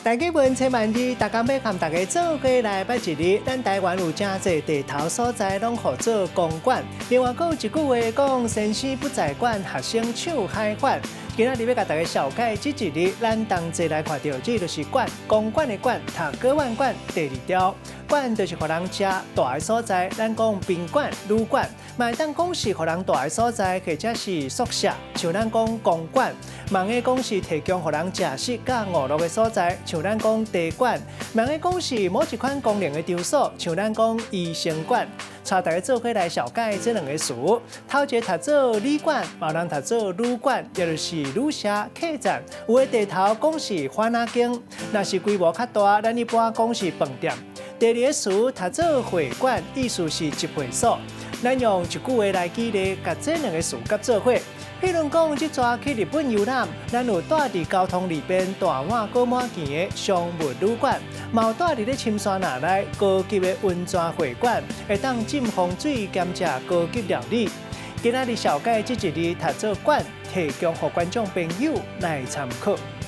大家问千万字，大家要和大家做伙来拜一日。咱台湾有真侪地头所在，拢可做公馆。另外，还有一句话讲：先生不在馆，学生唱海馆。今仔日要甲大家小解这一日，咱同齐来看到，这就是馆，公馆的馆，读歌万馆第二条。馆就是互人食大的所在，咱讲宾馆、旅馆。嘛，当讲是互人大的所在，或者是宿舍，像咱讲公馆。嘛，个讲是提供互人食食甲娱乐的所在，像咱讲茶馆。嘛，个讲是某一款功能的场所，像咱讲医生馆。带大家做伙来小解这两个词。头一个读做旅馆，嘛人读做旅馆，也就是旅社、客栈。有的地头讲是番仔间，若是规模较大，咱一般讲是饭店。第二个词读做会馆，意思是集会所。咱用一句话来举例，甲这两个词合做伙。譬如讲，即抓去日本游览，咱有住伫交通里边大碗高满钱的商务旅馆，嘛有住伫咧深山那内高级的温泉会馆，会当浸风水兼食高级料理。今仔日小解这一日读做馆，提供给观众朋友来参考。